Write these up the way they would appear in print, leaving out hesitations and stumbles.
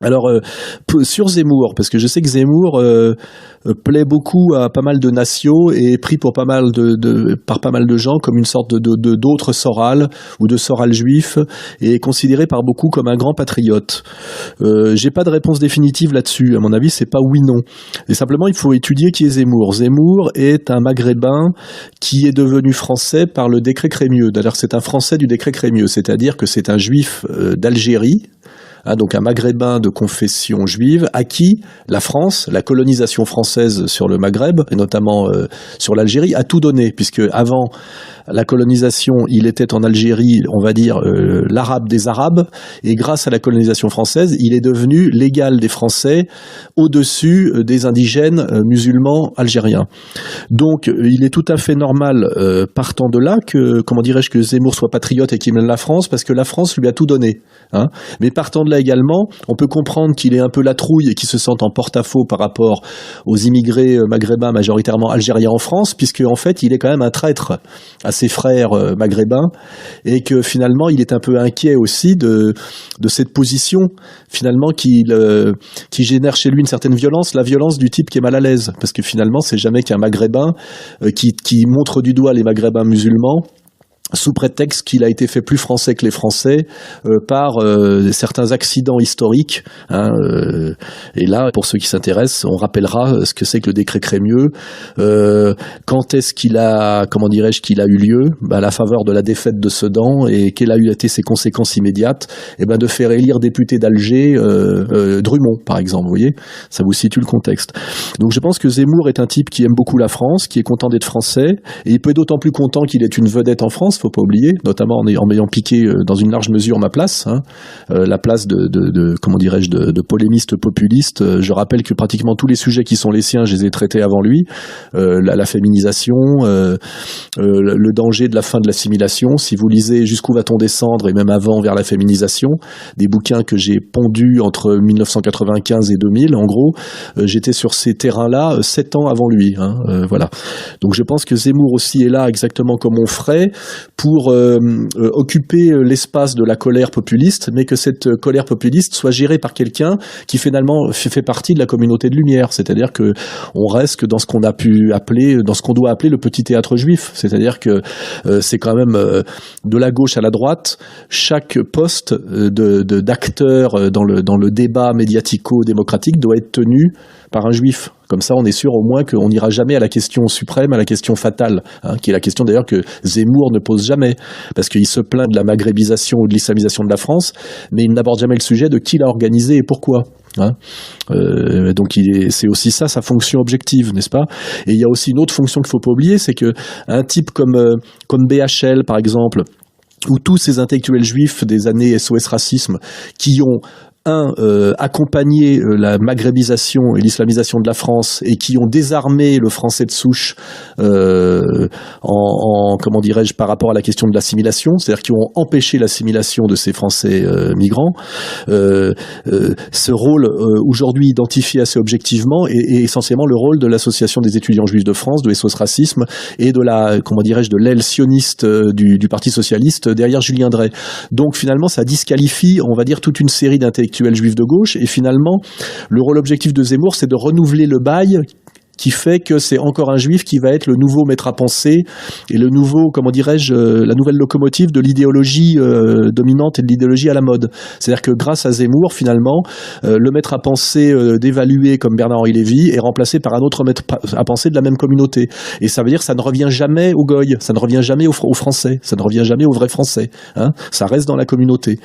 Alors sur Zemmour, parce que je sais que Zemmour plaît beaucoup à pas mal de nations et est pris pour par pas mal de gens comme une sorte d'autre Soral ou de Soral juif, et est considéré par beaucoup comme un grand patriote. J'ai pas de réponse définitive là-dessus. À mon avis, c'est pas oui/non. Et simplement, il faut étudier qui est Zemmour. Zemmour est un Maghrébin qui est devenu français par le décret Crémieux. D'ailleurs, c'est un Français du décret Crémieux, c'est-à-dire que c'est un juif d'Algérie. Donc un maghrébin de confession juive à qui la France, la colonisation française sur le Maghreb, et notamment sur l'Algérie, a tout donné, puisque avant la colonisation, il était en Algérie, on va dire, l'arabe des Arabes, et grâce à la colonisation française, il est devenu l'égal des Français au-dessus des indigènes musulmans algériens. Donc il est tout à fait normal, partant de là, que, comment dirais-je, que Zemmour soit patriote et qu'il mène la France, parce que la France lui a tout donné. Mais partant de là également, on peut comprendre qu'il est un peu la trouille et qu'il se sente en porte-à-faux par rapport aux immigrés maghrébins majoritairement algériens en France, puisque en fait il est quand même un traître à ses frères maghrébins, et que finalement il est un peu inquiet aussi de cette position finalement qui génère chez lui une certaine violence, la violence du type qui est mal à l'aise, parce que finalement c'est jamais qu'un maghrébin qui montre du doigt les maghrébins musulmans sous prétexte qu'il a été fait plus français que les Français par certains accidents historiques. Et là, pour ceux qui s'intéressent, on rappellera ce que c'est que le décret Crémieux. Quand est-ce qu'il a, comment dirais-je, qu'il a eu lieu, à la faveur de la défaite de Sedan, et quelles a eu été ses conséquences immédiates, de faire élire député d'Alger Drummond, par exemple. Vous voyez, ça vous situe le contexte. Donc je pense que Zemmour est un type qui aime beaucoup la France, qui est content d'être français, et il peut être d'autant plus content qu'il est une vedette en France, faut pas oublier, notamment en m'ayant piqué dans une large mesure ma place, la place comment dirais-je, de polémiste populiste. Je rappelle que pratiquement tous les sujets qui sont les siens, je les ai traités avant lui. La féminisation, le danger de la fin de l'assimilation. Si vous lisez Jusqu'où va-t-on descendre, et même avant, vers la féminisation, des bouquins que j'ai pondus entre 1995 et 2000, en gros, j'étais sur ces terrains-là 7 ans avant lui. Voilà. Donc je pense que Zemmour aussi est là exactement comme on ferait pour occuper l'espace de la colère populiste, mais que cette colère populiste soit gérée par quelqu'un qui finalement fait partie de la communauté de Lumière, c'est-à-dire que on reste dans ce qu'on a pu appeler, dans ce qu'on doit appeler le petit théâtre juif, c'est-à-dire que c'est quand même de la gauche à la droite, chaque poste d'acteur dans le débat médiatico-démocratique doit être tenu par un juif. Comme ça, on est sûr au moins qu'on n'ira jamais à la question suprême, à la question fatale, qui est la question d'ailleurs que Zemmour ne pose jamais, parce qu'il se plaint de la maghrébisation ou de l'islamisation de la France, mais il n'aborde jamais le sujet de qui l'a organisé et pourquoi. Donc c'est aussi ça sa fonction objective, n'est-ce pas? Et il y a aussi une autre fonction qu'il faut pas oublier, c'est que un type comme BHL par exemple, ou tous ces intellectuels juifs des années SOS racisme qui ont accompagné la maghrébisation et l'islamisation de la France, et qui ont désarmé le français de souche comment dirais-je, par rapport à la question de l'assimilation, c'est-à-dire qui ont empêché l'assimilation de ces Français migrants. Ce rôle aujourd'hui identifié assez objectivement est essentiellement le rôle de l'Association des étudiants juifs de France, de SOS Racisme, et de la, comment dirais-je, de l'aile sioniste du Parti socialiste derrière Julien Drey. Donc finalement, ça disqualifie, on va dire, toute une série d'intellectuels juifs de gauche, et finalement le rôle objectif de Zemmour, c'est de renouveler le bail qui fait que c'est encore un juif qui va être le nouveau maître à penser et le nouveau, comment dirais-je, la nouvelle locomotive de l'idéologie dominante et de l'idéologie à la mode. C'est-à-dire que grâce à Zemmour, finalement, le maître à penser dévalué comme Bernard-Henri Lévy est remplacé par un autre maître à penser de la même communauté. Et ça veut dire que ça ne revient jamais aux goy, ça ne revient jamais aux Français, ça ne revient jamais aux vrais Français. Ça reste dans la communauté.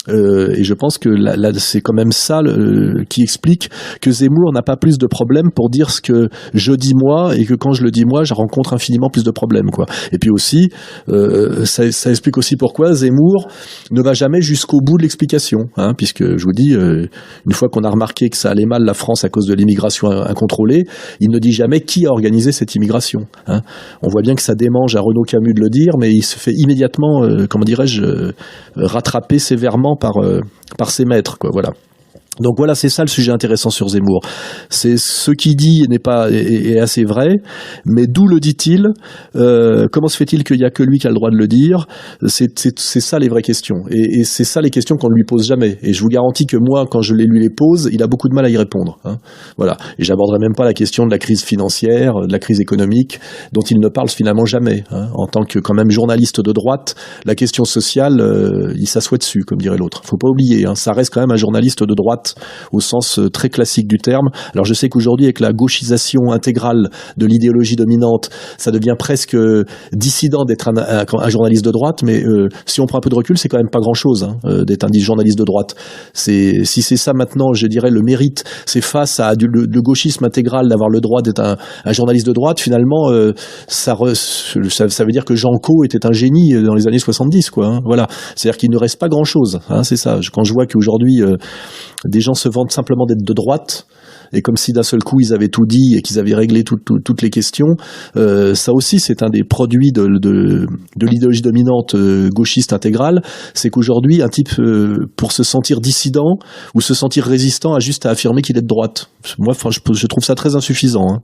Et je pense que là, c'est quand même ça qui explique que Zemmour n'a pas plus de problèmes pour dire ce que je dis moi, et que quand je le dis moi, je rencontre infiniment plus de problèmes, quoi. Et puis aussi, ça explique aussi pourquoi Zemmour ne va jamais jusqu'au bout de l'explication, puisque je vous dis, une fois qu'on a remarqué que ça allait mal la France à cause de l'immigration incontrôlée, il ne dit jamais qui a organisé cette immigration. On voit bien que ça démange à Renaud Camus de le dire, mais il se fait immédiatement, comment dirais-je, rattraper sévèrement par ses maîtres, quoi. Voilà. Donc voilà, c'est ça le sujet intéressant sur Zemmour. C'est ce qu'il dit est assez vrai, mais d'où le dit-il? Comment se fait-il qu'il y a que lui qui a le droit de le dire? C'est ça les vraies questions, et c'est ça les questions qu'on ne lui pose jamais. Et je vous garantis que moi, quand je lui les pose, il a beaucoup de mal à y répondre. Hein. Voilà. Et j'aborderai même pas la question de la crise financière, de la crise économique, dont il ne parle finalement jamais. Hein. En tant que quand même journaliste de droite, la question sociale, il s'assoit dessus, comme dirait l'autre. Faut pas oublier, hein, ça reste quand même un journaliste de droite au sens très classique du terme. Alors je sais qu'aujourd'hui, avec la gauchisation intégrale de l'idéologie dominante, ça devient presque dissident d'être un journaliste de droite, mais si on prend un peu de recul, c'est quand même pas grand-chose hein, d'être un journaliste de droite. Si c'est ça maintenant, je dirais, le mérite, c'est face à le gauchisme intégral d'avoir le droit d'être un journaliste de droite, finalement, ça veut dire que Jean Cau était un génie dans les années 70, quoi. Hein, voilà. C'est-à-dire qu'il ne reste pas grand-chose, hein, c'est ça. Quand je vois qu'aujourd'hui, des gens se vantent simplement d'être de droite, et comme si d'un seul coup ils avaient tout dit et qu'ils avaient réglé toutes les questions, ça aussi c'est un des produits de l'idéologie dominante gauchiste intégrale, c'est qu'aujourd'hui un type pour se sentir dissident ou se sentir résistant a juste à affirmer qu'il est de droite. Moi je trouve ça très insuffisant. Hein.